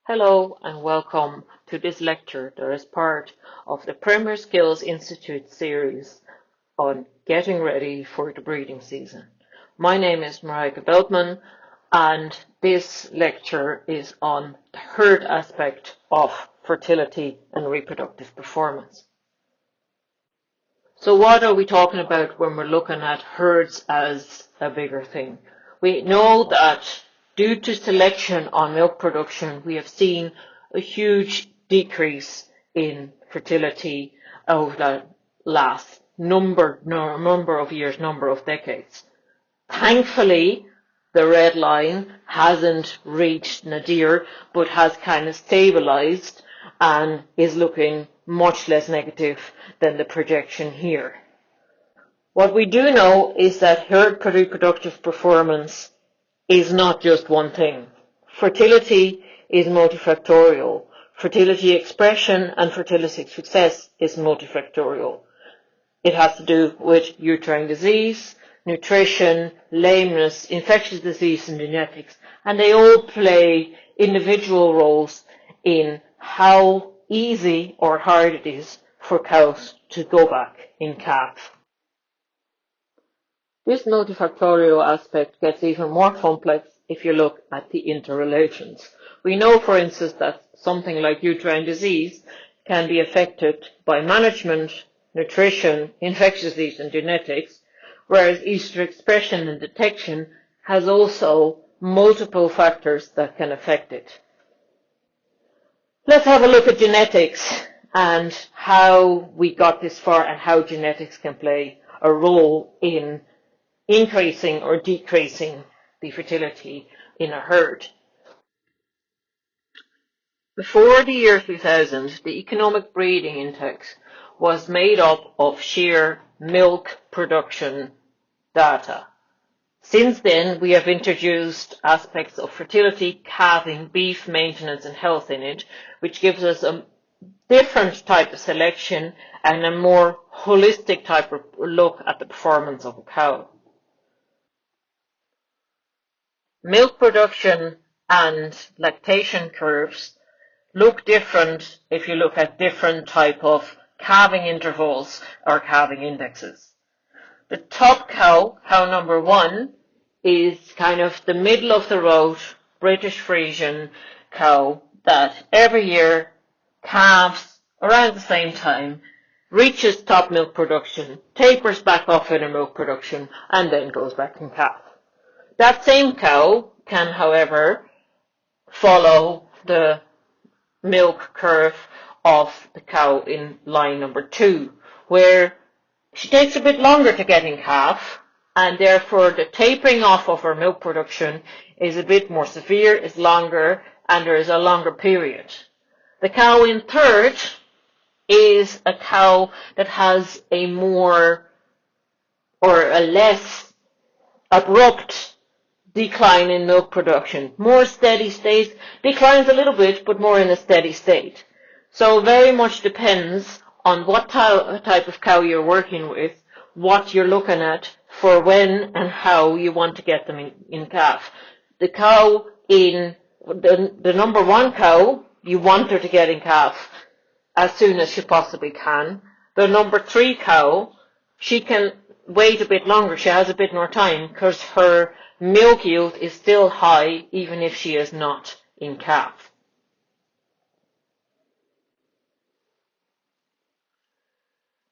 Hello and welcome to this lecture that is part of the Premier Skills Institute series on getting ready for the breeding season. My name is Marijke Beltman and this lecture is on the herd aspect of fertility and reproductive performance. So what are we talking about when we're looking at herds as a bigger thing? We know that due to selection on milk production, we have seen a huge decrease in fertility over the last number of years, number of decades. Thankfully, the red line hasn't reached nadir, but has kind of stabilized and is looking much less negative than the projection here. What we do know is that herd reproductive performance is not just one thing. Fertility is multifactorial. Fertility expression and fertility success is multifactorial. It has to do with uterine disease, nutrition, lameness, infectious disease and genetics, and they all play individual roles in how easy or hard it is for cows to go back in calf. This multifactorial aspect gets even more complex if you look at the interrelations. We know, for instance, that something like uterine disease can be affected by management, nutrition, infectious disease and genetics, whereas estrogen expression and detection has also multiple factors that can affect it. Let's have a look at genetics and how we got this far and how genetics can play a role in increasing or decreasing the fertility in a herd. Before the year 2000, the economic breeding index was made up of sheer milk production data. Since then, we have introduced aspects of fertility, calving, beef maintenance and health in it, which gives us a different type of selection and a more holistic type of look at the performance of a cow. Milk production and lactation curves look different if you look at different type of calving intervals or calving indexes. The top cow, cow number 1, is kind of the middle of the road British Friesian cow that every year calves around the same time, reaches top milk production, tapers back off in her milk production, and then goes back in calf. That same cow can, however, follow the milk curve of the cow in line number 2, where she takes a bit longer to get in calf, and therefore the tapering off of her milk production is a bit more severe, is longer, and there is a longer period. The cow in third is a cow that has a more or a less abrupt decline in milk production, more steady state, declines a little bit, but more in a steady state. So very much depends on what type of cow you're working with, what you're looking at for when and how you want to get them in calf. The cow in the number 1 cow, you want her to get in calf as soon as she possibly can. The number 3 cow, she can wait a bit longer, she has a bit more time because her milk yield is still high even if she is not in calf.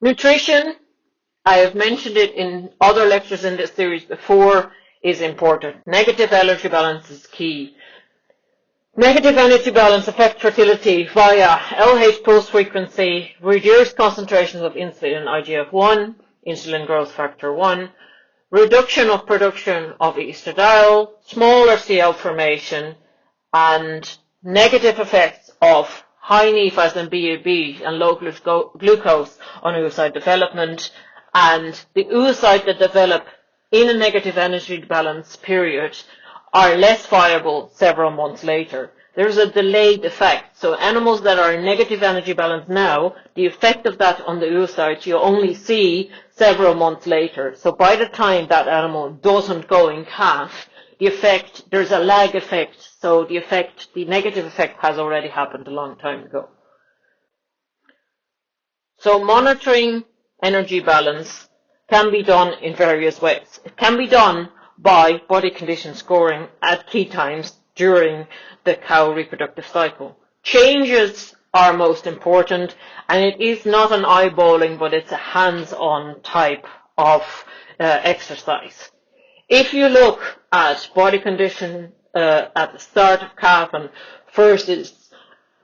Nutrition, I have mentioned it in other lectures in this series before, is important. Negative energy balance is key. Negative energy balance affects fertility via LH pulse frequency, reduced concentrations of insulin and IGF-1, insulin growth factor 1, reduction of production of estradiol, smaller CL formation, and negative effects of high NEFAs and BAB and low glucose on oocyte development, and the oocyte that develop in a negative energy balance period are less viable several months later. There's a delayed effect. So animals that are in negative energy balance now, the effect of that on the oocytes you only see several months later. So by the time that animal doesn't go in calf, the effect, there's a lag effect. So the negative effect has already happened a long time ago. So monitoring energy balance can be done in various ways. It can be done by body condition scoring at key times during the cow reproductive cycle. Changes are most important, and it is not an eyeballing, but it's a hands-on type of exercise. If you look at body condition at the start of calving versus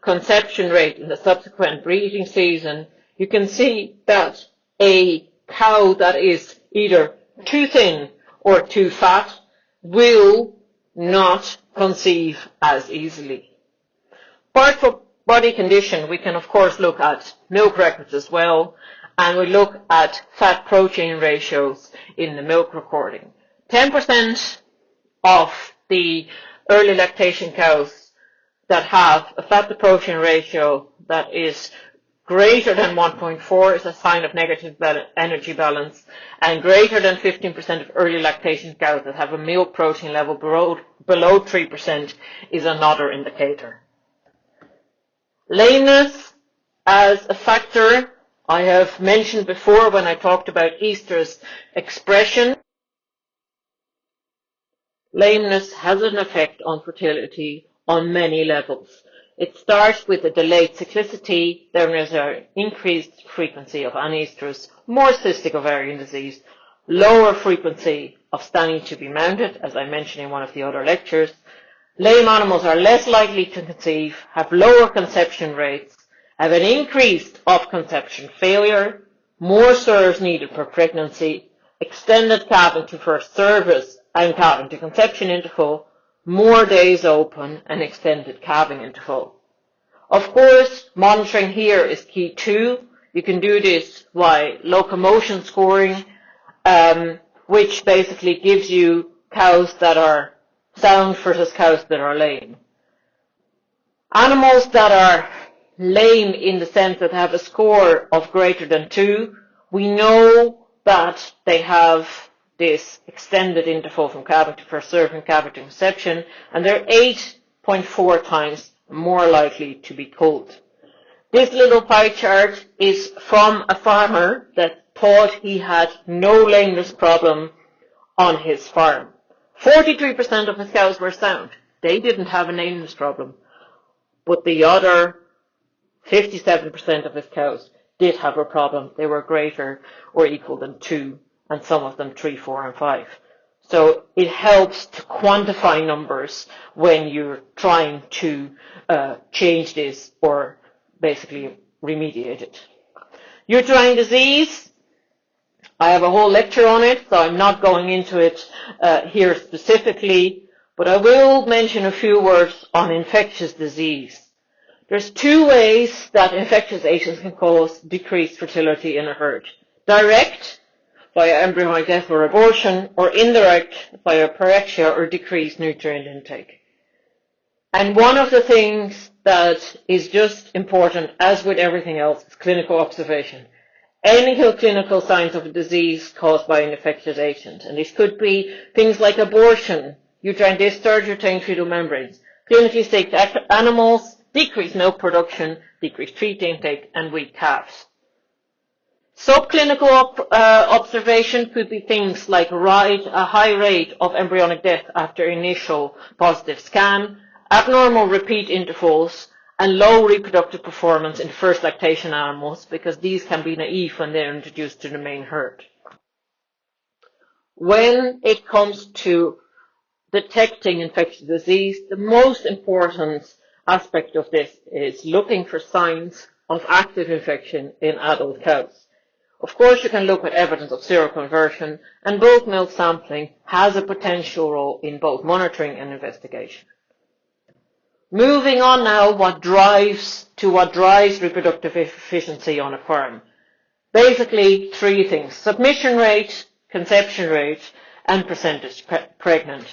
conception rate in the subsequent breeding season, you can see that a cow that is either too thin or too fat will not conceive as easily. Apart from body condition, we can of course look at milk records as well, and we look at fat protein ratios in the milk recording. 10% of the early lactation cows that have a fat to protein ratio that is greater than 1.4 is a sign of negative energy balance, and greater than 15% of early lactation cows that have a milk protein level below 3% is another indicator. Lameness as a factor, I have mentioned before when I talked about estrus expression. Lameness has an effect on fertility on many levels. It starts with a delayed cyclicity, then there's an increased frequency of anestrus, more cystic ovarian disease, lower frequency of standing to be mounted, as I mentioned in one of the other lectures. Lame animals are less likely to conceive, have lower conception rates, have an increase of conception failure, more SIRS needed per pregnancy, extended calving to first service and calving to conception interval, more days open and extended calving interval. Of course, monitoring here is key too. You can do this by locomotion scoring, which basically gives you cows that are sound versus cows that are lame. Animals that are lame in the sense that have a score of greater than 2, we know that they have this extended interval from calving to first serve and calving to conception, and they're 8.4 times more likely to be culled. This little pie chart is from a farmer that thought he had no lameness problem on his farm. 43% of his cows were sound. They didn't have a lameness problem. But the other 57% of his cows did have a problem. They were greater or equal than 2, and some of them 3, 4, and 5. So it helps to quantify numbers when you're trying to change this or basically remediate it. Uterine disease, I have a whole lecture on it, so I'm not going into it here specifically, but I will mention a few words on infectious disease. There's 2 ways that infectious agents can cause decreased fertility in a herd. Direct, via embryonic death or abortion, or indirect, via pyrexia or decreased nutrient intake. And one of the things that is just important, as with everything else, is clinical observation. Any clinical signs of a disease caused by an infectious agent, and this could be things like abortion, uterine discharge, retained fetal membranes, clinically sick animals, decreased milk production, decreased treat intake, and weak calves. Subclinical observation could be things like a high rate of embryonic death after initial positive scan, abnormal repeat intervals, and low reproductive performance in first lactation animals, because these can be naive when they're introduced to the main herd. When it comes to detecting infectious disease, the most important aspect of this is looking for signs of active infection in adult cows. Of course, you can look at evidence of seroconversion, and bulk milk sampling has a potential role in both monitoring and investigation. Moving on now, what drives reproductive efficiency on a farm. Basically 3 things: submission rate, conception rate, and percentage pregnant.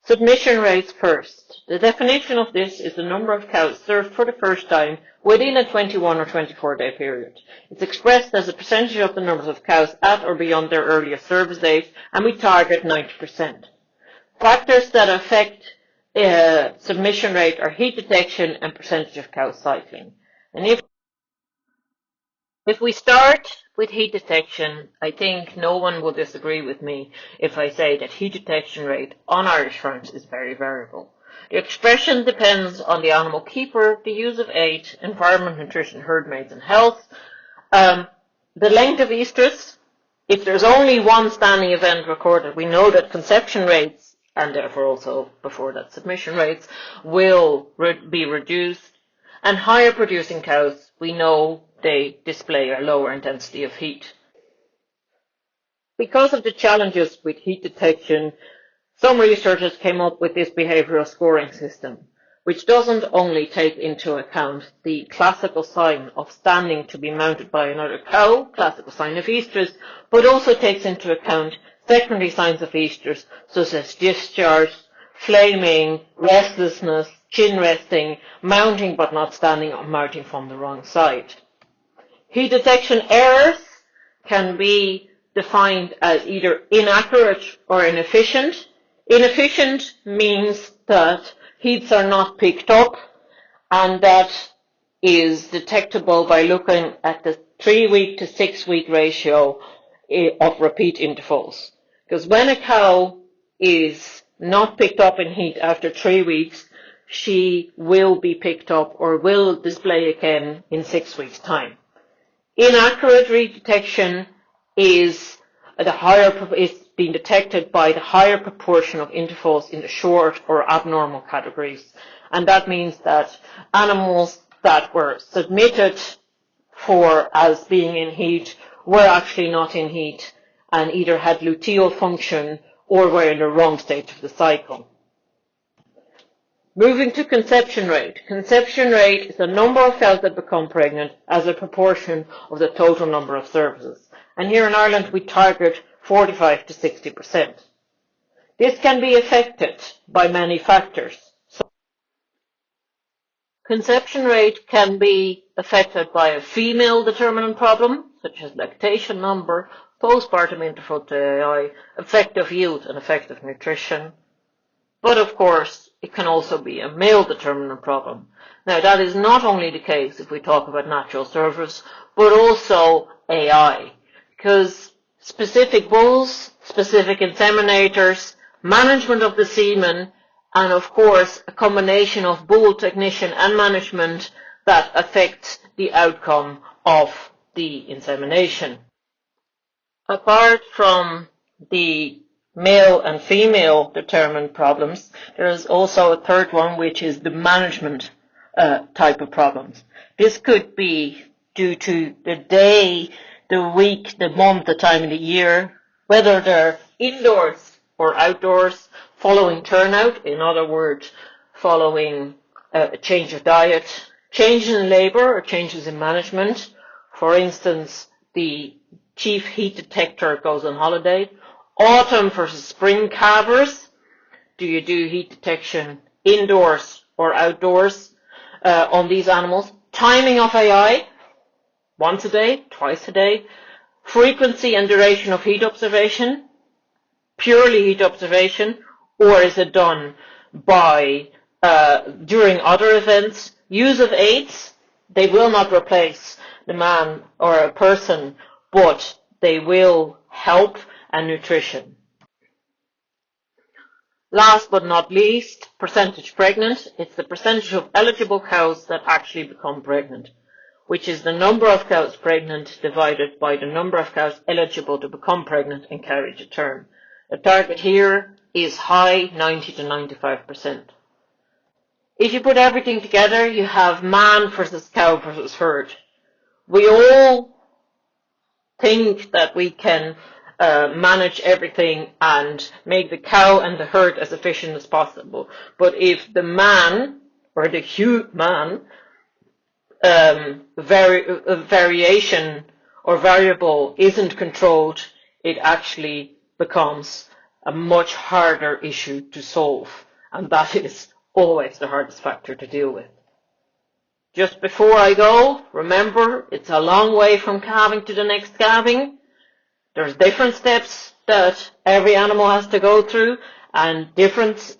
Submission rates first. The definition of this is the number of cows served for the first time within a 21 or 24-day period. It's expressed as a percentage of the numbers of cows at or beyond their earliest service date, and we target 90%. Factors that affect submission rate are heat detection and percentage of cows cycling. And if we start with heat detection, I think no one will disagree with me if I say that heat detection rate on Irish farms is very variable. The expression depends on the animal keeper, the use of age, environment, nutrition, herd mates, and health, the length of estrus. If there's only one standing event recorded, we know that conception rates, and therefore also before that submission rates, will be reduced. And higher producing cows, we know they display a lower intensity of heat. Because of the challenges with heat detection, some researchers came up with this behavioral scoring system, which doesn't only take into account the classical sign of standing to be mounted by another cow, classical sign of estrus, but also takes into account secondary signs of estrus, such as discharge, flaming, restlessness, chin resting, mounting but not standing, or mounting from the wrong side. Heat detection errors can be defined as either inaccurate or inefficient. Inefficient means that heats are not picked up, and that is detectable by looking at the 3-week to 6-week ratio of repeat intervals. Because when a cow is not picked up in heat after 3 weeks, she will be picked up or will display again in 6 weeks' time. Inaccurate heat detection is being detected by the higher proportion of intervals in the short or abnormal categories. And that means that animals that were submitted for as being in heat were actually not in heat and either had luteal function or were in the wrong stage of the cycle. Moving to conception rate. Conception rate is the number of cows that become pregnant as a proportion of the total number of services. And here in Ireland we target 45 to 60%. This can be affected by many factors. So, conception rate can be affected by a female determinant problem, such as lactation number, postpartum interval to AI, effective yield and effective nutrition. But of course, it can also be a male determinant problem. Now that is not only the case if we talk about natural service, but also AI, because specific bulls, specific inseminators, management of the semen, and of course a combination of bull technician and management that affects the outcome of the insemination. Apart from the male and female determined problems, there is also a third one, which is the management type of problems. This could be due to the day, the week, the month, the time of the year, whether they're indoors or outdoors, following turnout, in other words, following a change of diet, changes in labour or changes in management. For instance, the chief heat detector goes on holiday. Autumn versus spring calvers. Do you do heat detection indoors or outdoors on these animals? Timing of AI, once a day, twice a day. Frequency and duration of heat observation, purely heat observation, or is it done by during other events? Use of aids, they will not replace the man or a person, but they will help, and nutrition. Last but not least, percentage pregnant. It's the percentage of eligible cows that actually become pregnant, which is the number of cows pregnant divided by the number of cows eligible to become pregnant and carry to term. The target here is high, 90 to 95%. If you put everything together, you have man versus cow versus herd. We all think that we can manage everything and make the cow and the herd as efficient as possible. But if the man, or the human, variation or variable isn't controlled, it actually becomes a much harder issue to solve, and that is always the hardest factor to deal with. Just before I go, remember, it's a long way from calving to the next calving. There's different steps that every animal has to go through, and different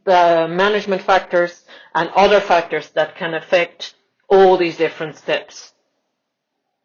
management factors and other factors that can affect all these different steps.